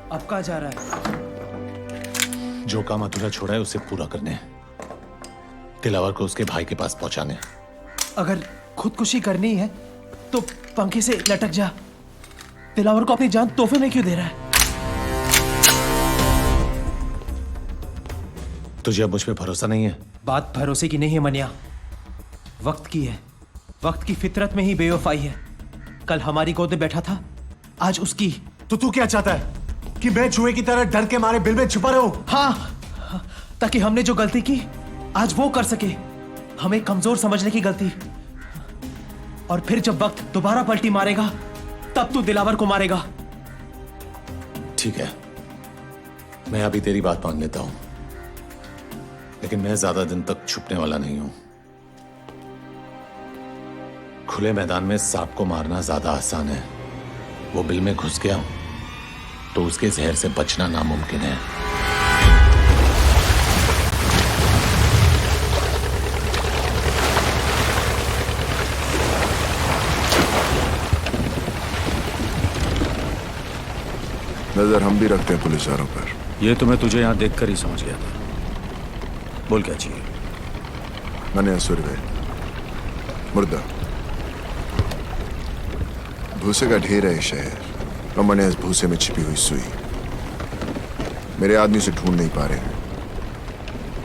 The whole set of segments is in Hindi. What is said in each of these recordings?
अब कहाँ जा रहा है? जो काम अधूरा छोड़ा है उसे पूरा करने, दिलावर को उसके भाई के पास पहुंचाने। अगर खुदकुशी करनी है तो पंखे से लटक जा। दिलावर को अपनी जान तोहफे में क्यों दे रहा है? तुझे अब मुझ पे भरोसा नहीं है? बात भरोसे की नहीं है मनिया, वक्त की है। वक्त की फितरत में ही बेवफाई है। कल हमारी गोद में बैठा था, आज उसकी। तो तू क्या चाहता है कि मैं चूहे की तरह डर के मारे बिल में छुपा रहूं? हाँ, ताकि हमने जो गलती की आज वो कर सके। हमें कमजोर समझने की गलती। और फिर जब वक्त दोबारा पलटी मारेगा तब तू दिलावर को मारेगा। ठीक है, मैं अभी तेरी बात मान लेता हूं, लेकिन मैं ज्यादा दिन तक छुपने वाला नहीं हूं। खुले मैदान में सांप को मारना ज्यादा आसान है। वो बिल में घुस गया तो उसके जहर से बचना नामुमकिन है। नजर हम भी रखते हैं पुलिस वालों पर। ये तो मैं तुझे यहां देखकर ही समझ गया था। बोल क्या चाहिए? मैंने सुरवे मुर्दा भूसे का ढेर है शहर, और मैंने इस भूसे में छिपी हुई सुई। मेरे आदमी उसे ढूंढ नहीं पा रहे हैं,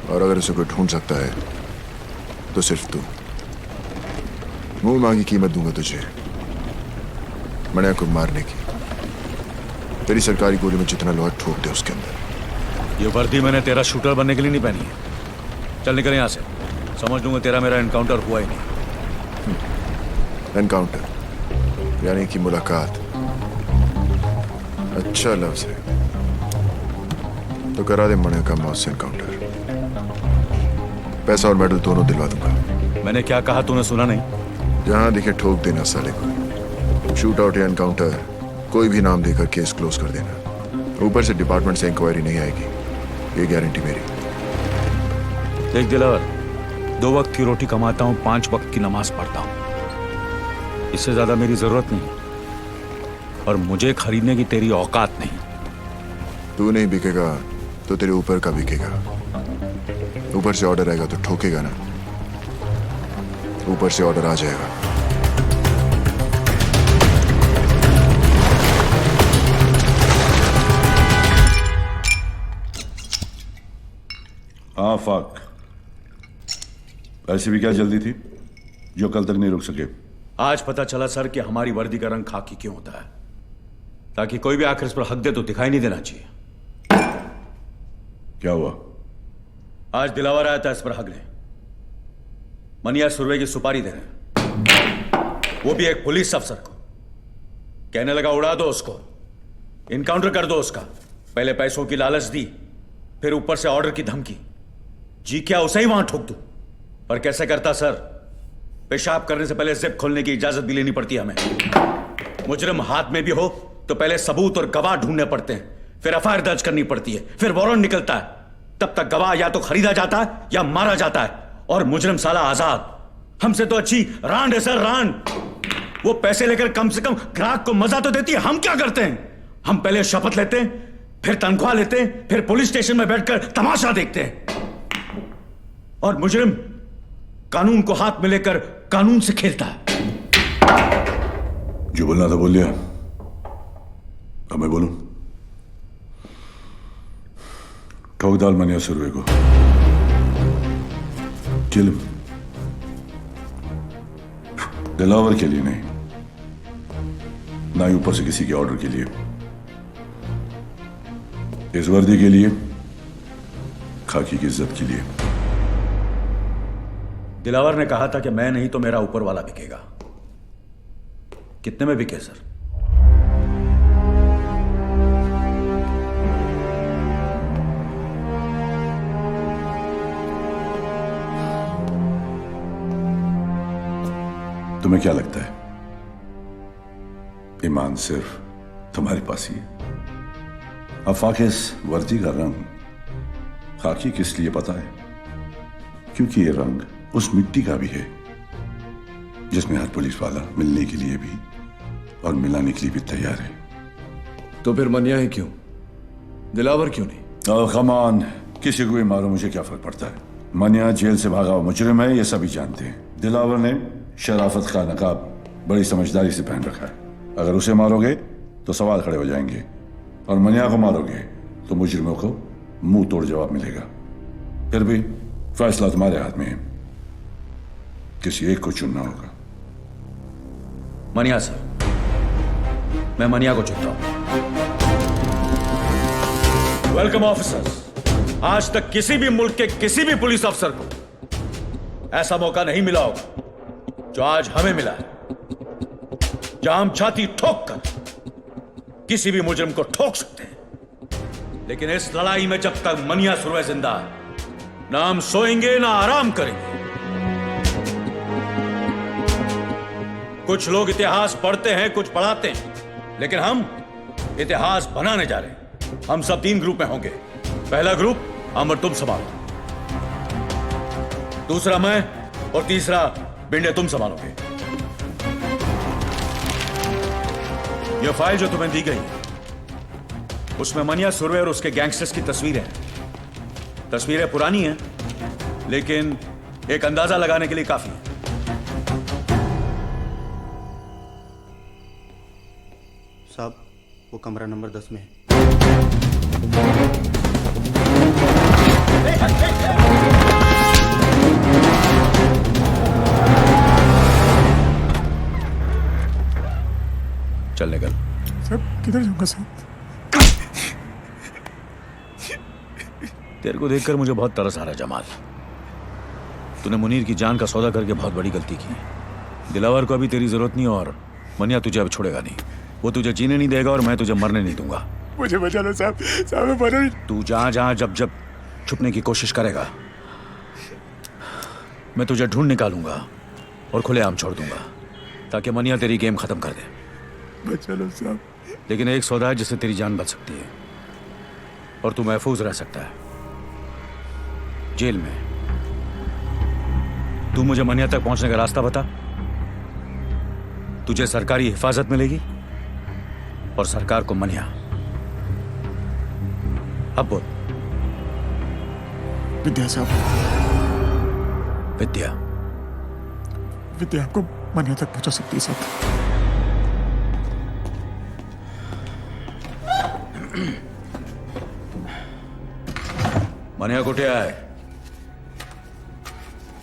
और अगर उसे कोई ढूंढ सकता है तो सिर्फ तू। मुंह मांगी कीमत दूंगा तुझे मनिया को मारने की। तेरी सरकारी गोली में जितना लोहा ठोक दे उसके अंदर। ये वर्दी मैंने तेरा शूटर बनने के लिए नहीं पहनी है। चल निकल यहां से, समझ लूंगा तेरा मेरा एनकाउंटर हुआ ही नहीं। एनकाउंटर यानी कि मुलाकात। अच्छा लफ्ज है, तो करा दे मनिया का मौत से एनकाउंटर। पैसा और मेडल दोनों दिलवा दूंगा। मैंने क्या कहा तूने सुना नहीं? जहां दिखे ठोक देना साले को। शूट आउट या एनकाउंटर कोई भी नाम देकर केस क्लोज कर देना। ऊपर से डिपार्टमेंट से इंक्वायरी नहीं आएगी, ये गारंटी मेरी। देख दिलावर, 2 वक्त की रोटी कमाता हूं, 5 वक्त की नमाज पढ़ता हूं। इससे ज्यादा मेरी जरूरत नहीं, और मुझे खरीदने की तेरी औकात नहीं। तू नहीं बिकेगा तो तेरे ऊपर का बिकेगा। ऊपर से ऑर्डर आएगा तो ठोकेगा ना। ऊपर से ऑर्डर आ जाएगा। हाँ फाक, ऐसी भी क्या जल्दी थी जो कल तक नहीं रुक सके? आज पता चला सर कि हमारी वर्दी का रंग खाकी क्यों होता है, ताकि कोई भी आखिर इस पर हक दे तो दिखाई नहीं देना चाहिए। क्या हुआ? आज दिलावर आया था इस पर हक ले। मनिया सुरवे की सुपारी दे रहे हैं, वो भी एक पुलिस अफसर को। कहने लगा उड़ा दो उसको, इनकाउंटर कर दो उसका। पहले पैसों की लालच दी, फिर ऊपर से ऑर्डर की धमकी। जी क्या उसे ही वहां ठोक दूं? पर कैसे करता सर? पेशाब करने से पहले जिप खोलने की इजाजत भी लेनी पड़ती है हमें। मुजरिम हाथ में भी हो तो पहले सबूत और गवाह ढूंढने पड़ते हैं, फिर एफआईआर दर्ज करनी पड़ती है, फिर वारंट निकलता है। तब तक गवाह या तो खरीदा जाता है या मारा जाता है, और मुजरिम साला आजाद। हमसे तो अच्छी रांड है सर, रांड। वो पैसे लेकर कम से कम ग्राहक को मजा तो देती है। हम क्या करते हैं? हम पहले शपथ लेते हैं, फिर तनख्वाह लेते हैं, फिर पुलिस स्टेशन में बैठकर तमाशा देखते हैं। और मुजरिम कानून को हाथ में लेकर कानून से खेलता है। जो बोलना था बोल लिया, अब मैं बोलूं? ठोक डाल मनिया सुरवे को, किल हिम। दिलावर के लिए नहीं, ना ही ऊपर से किसी के ऑर्डर के लिए। इस वर्दी के लिए, खाकी की इज्जत के लिए। दिलावर ने कहा था कि मैं नहीं तो मेरा ऊपर वाला बिकेगा। कितने में बिके सर? तुम्हें क्या लगता है ईमान सिर्फ तुम्हारे पास ही है? आफाक, इस वर्दी का रंग खाकी किस लिए पता है? क्योंकि ये रंग उस मिट्टी का भी है जिसमें हर पुलिस वाला मिलने के लिए भी और मिलाने के लिए भी तैयार है। तो फिर मनिया ही क्यों? दिलावर क्यों नहीं? ओह कम ऑन, किसी को भी मारो, मुझे क्या फर्क पड़ता है। मनिया जेल से भागा हुआ मुजरिम है, ये सभी जानते हैं। दिलावर ने शराफत का नकाब बड़ी समझदारी से पहन रखा है। अगर उसे मारोगे तो सवाल खड़े हो जाएंगे, और मनिया को मारोगे तो मुजरिमों को मुंह तोड़ जवाब मिलेगा। फिर भी फैसला तुम्हारे हाथ में है, किसी एक को चुनना होगा। मनिया सर, मैं मनिया को चुनता हूं। Welcome officers. आज तक किसी भी मुल्क के किसी भी पुलिस अफसर को ऐसा मौका नहीं मिला होगा जो आज हमें मिला है, जहां हम छाती ठोक कर किसी भी मुजरिम को ठोक सकते हैं। लेकिन इस लड़ाई में जब तक मनिया सुरवे जिंदा है, ना हम सोएंगे ना आराम करेंगे। कुछ लोग इतिहास पढ़ते हैं, कुछ पढ़ाते हैं, लेकिन हम इतिहास बनाने जा रहे हैं। हम सब 3 ग्रुप में होंगे। पहला ग्रुप हम और तुम संभालो, दूसरा मैं, और तीसरा बिंडे तुम संभालोगे। यह फाइल जो तुम्हें दी गई उसमें मनिया सुरवे और उसके गैंगस्टर्स की तस्वीरें हैं। तस्वीरें पुरानी हैं, लेकिन एक अंदाजा लगाने के लिए काफी है। साहब, वो कमरा नंबर 10 में है। चल निकल। साहब किधर जाऊंगा साहब? तेरे को देखकर मुझे बहुत तरस आ रहा है जमाल। तूने मुनीर की जान का सौदा करके बहुत बड़ी गलती की। दिलावर को अभी तेरी जरूरत नहीं, और मनिया तुझे अब छोड़ेगा नहीं। वो तुझे जीने नहीं देगा और मैं तुझे मरने नहीं दूंगा। मुझे बचा लो साहब, साहब मैं मर नहीं। तू जहां जहां जब जब छुपने की कोशिश करेगा, मैं तुझे ढूंढ निकालूंगा और खुलेआम छोड़ दूंगा, ताकि मनिया तेरी गेम खत्म कर दे। बचा लो साहब। लेकिन एक सौदा है जिससे तेरी जान बच सकती है, और तू महफूज रह सकता है जेल में। तू मुझे मनिया तक पहुंचने का रास्ता बता। तुझे सरकारी हिफाजत मिलेगी और सरकार को मनिया। अब बोल। विद्या साहब, विद्या? विद्या आपको मनिया तक पहुंचा सकती है साहब। मनिया कुठे आहे?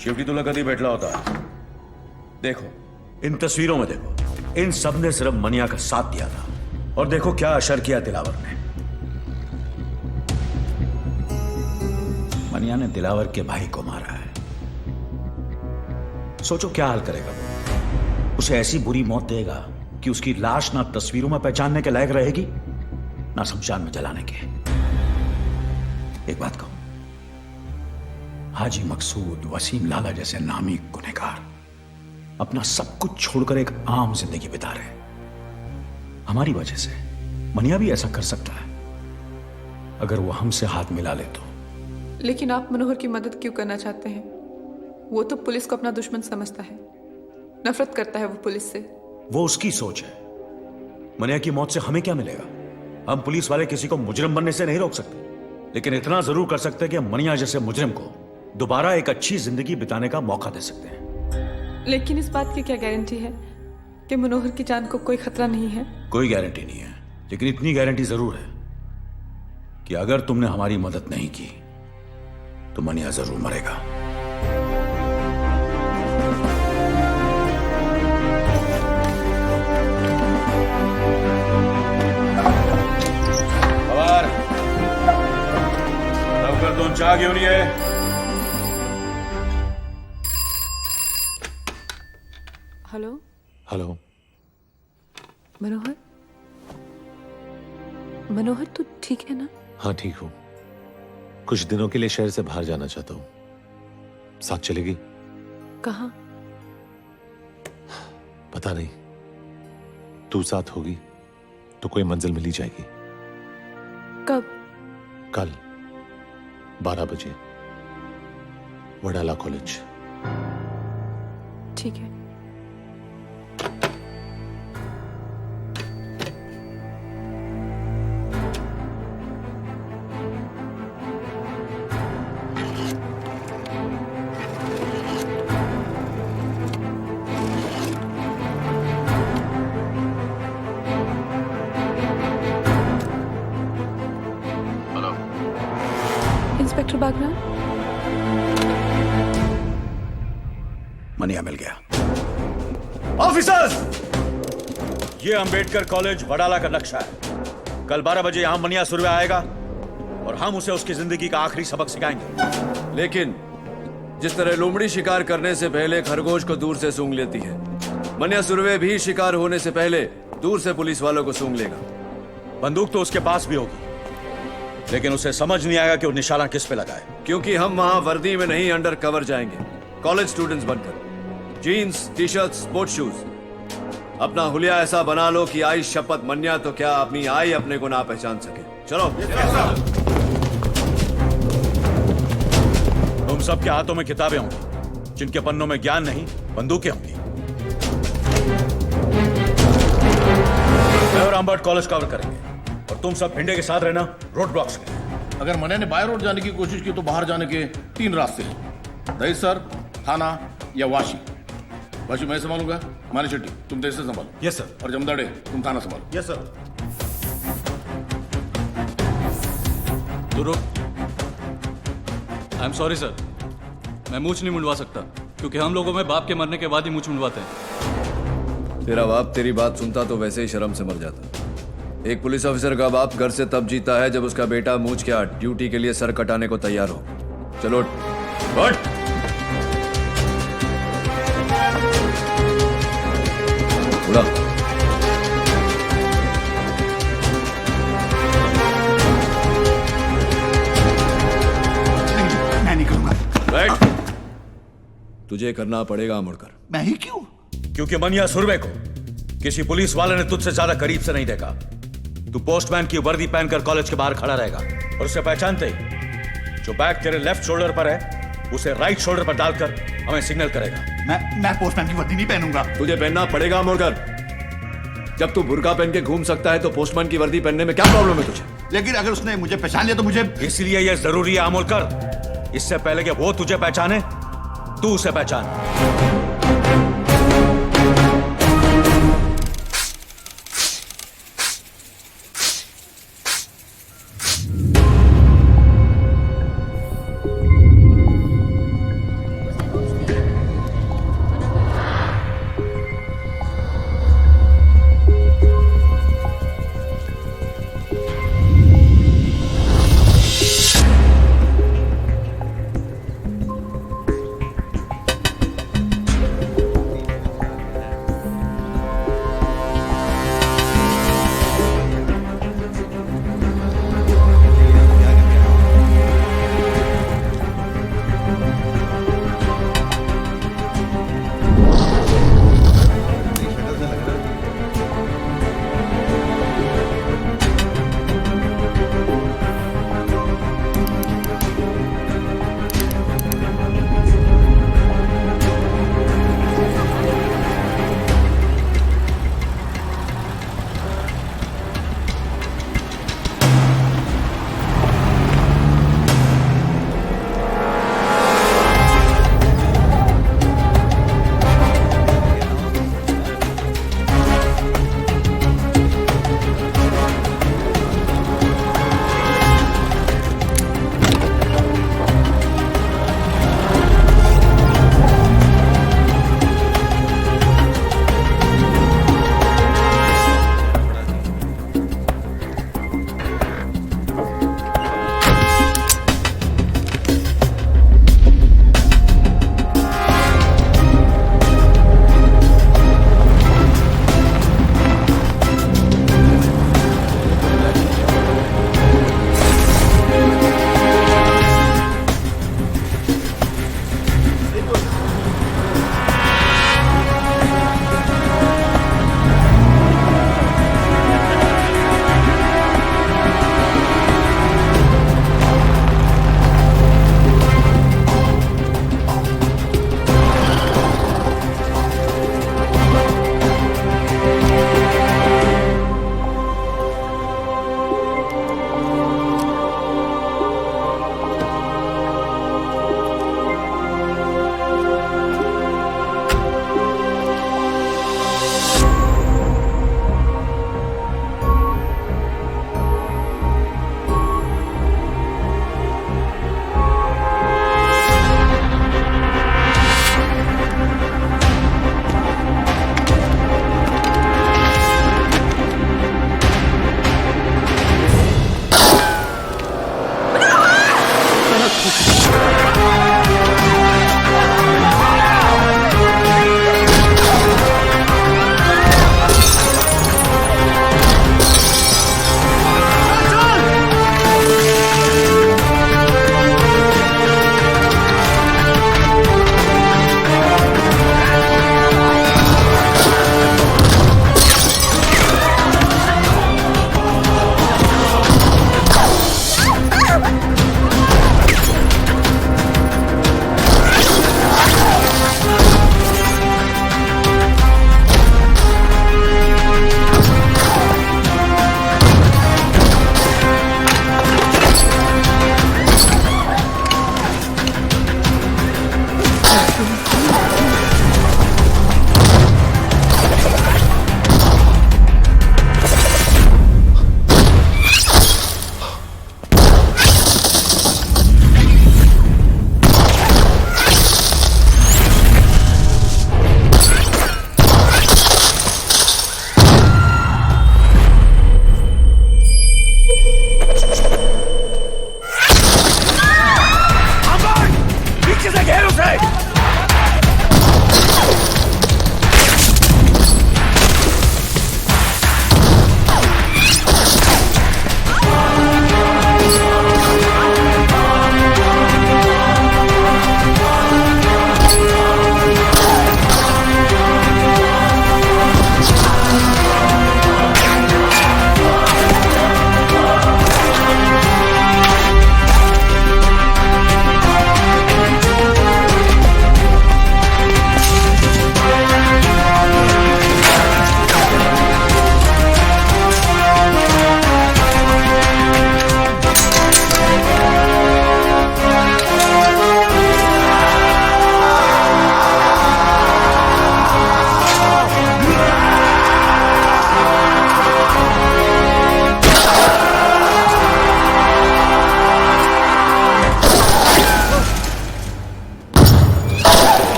शेवटी तुला कधी भेटला होता? देखो, इन तस्वीरों में देखो, इन सब ने सिर्फ मनिया का साथ दिया था, और देखो क्या असर किया दिलावर ने। मनिया ने दिलावर के भाई को मारा है। सोचो क्या हाल करेगा वो। उसे ऐसी बुरी मौत देगा कि उसकी लाश ना तस्वीरों में पहचानने के लायक रहेगी, ना शमशान में जलाने के। एक बात कहूं, हाजी मकसूद, वसीम लाला जैसे नामी गुनहगार अपना सब कुछ छोड़कर एक आम जिंदगी बिता रहे हैं हमारी वजह से। मनिया भी ऐसा कर सकता है अगर वो हमसे हाथ मिला ले तो। लेकिन आप मनोहर की मदद क्यों करना चाहते हैं? वो तो पुलिस को अपना दुश्मन समझता है, नफरत करता है वो पुलिस से। वो उसकी सोच है। मनिया की मौत से हमें क्या मिलेगा? हम पुलिस वाले किसी को मुजरिम बनने से नहीं रोक सकते, लेकिन इतना जरूर कर सकते हैं कि मनिया जैसे मुजरिम को दोबारा एक अच्छी जिंदगी बिताने का मौका दे सकते हैं। लेकिन इस बात की क्या गारंटी है कि मनोहर की जान को कोई खतरा नहीं है? कोई गारंटी नहीं है, लेकिन इतनी गारंटी जरूर है कि अगर तुमने हमारी मदद नहीं की तो मनिया जरूर मरेगा। लवकर 2 चहा घेऊन ये। Hello hello. मनोहर, मनोहर तू ठीक है ना? हाँ ठीक हूँ। कुछ दिनों के लिए शहर से बाहर जाना चाहता हूँ, साथ चलेगी? कहाँ? पता नहीं, तू साथ होगी तो कोई मंजिल मिल ही जाएगी। कब? कल 12 बजे, वडाला कॉलेज। ठीक है। बैकग्राउंड? मनिया मिल गया। ऑफिसर्स, ये अंबेडकर कॉलेज वडाला का नक्शा है। कल 12 बजे यहां मनिया सुरवे आएगा और हम उसे उसकी जिंदगी का आखिरी सबक सिखाएंगे। लेकिन जिस तरह लोमड़ी शिकार करने से पहले खरगोश को दूर से सूंघ लेती है, मनिया सुरवे भी शिकार होने से पहले दूर से पुलिस वालों को सूंघ लेगा। बंदूक तो उसके पास भी होगी, लेकिन उसे समझ नहीं आएगा कि वो निशाना किस पे लगाए। क्योंकि हम वहां वर्दी में नहीं, अंडर कवर जाएंगे, कॉलेज स्टूडेंट्स बनकर। Jeans, T shirt, sports shoes. अपना हुलिया ऐसा बना लो कि आई शपथ मन्या तो क्या अपनी आई अपने को ना पहचान सके। चलो। तुम सबके हाथों में किताबें होंगी, जिनके पन्नों में ज्ञान नहीं, बंदूकें होंगी। मैं और अम्बर्ट कॉलेज कवर करेंगे और तुम सब भिंडे के साथ रहना रोड ब्लॉक्स में। अगर मन्या ने बाय रोड जाने की कोशिश की तो बाहर जाने के 3 रास्ते हैं, दहीसर, थाना या वाशी। वाशी मैं संभालूंगा, मानी शेट्टी तुम दहीसर संभालो। Yes sir. और जमदाड़े तुम थाना संभालो। Yes sir. I am sorry sir, मैं मूछ नहीं मुंडवा सकता, क्योंकि हम लोगों में बाप के मरने के बाद ही मूछ मुंडवाते हैं। तेरा बाप तेरी बात सुनता तो वैसे ही शर्म से मर जाता। एक पुलिस ऑफिसर का बाप घर से तब जीता है जब उसका बेटा मूछ के ड्यूटी के लिए सर कटाने को तैयार हो। चलो उठ। उड़ा। मैं नहीं करूंगा। बैठ। तुझे करना पड़ेगा मुड़कर। मैं ही क्यों? क्योंकि मनिया सुरवे को किसी पुलिस वाले ने तुझसे ज्यादा करीब से नहीं देखा। तू पोस्टमैन की वर्दी पहनकर कॉलेज के बाहर खड़ा रहेगा और उसे पहचानते ही जो बैग तेरे लेफ्ट शोल्डर पर है उसे राइट शोल्डर पर डालकर हमें सिग्नल करेगा। मैं पोस्टमैन की वर्दी नहीं पहनूंगा। तुझे पहनना पड़ेगा मुड़कर। जब तू बुर्का पहन के घूम सकता है तो पोस्टमैन की वर्दी पहनने में क्या प्रॉब्लम है तुझे? लेकिन अगर उसने मुझे पहचान लिया तो मुझे। इसलिए यह जरूरी है अमोलकर, इससे पहले कि वो तुझे पहचाने तू उसे पहचान।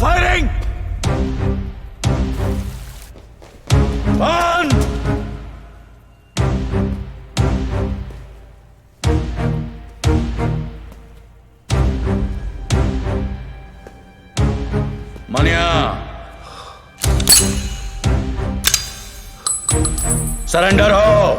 फायरिंग! ऑन! मनिया, सरेंडर हो।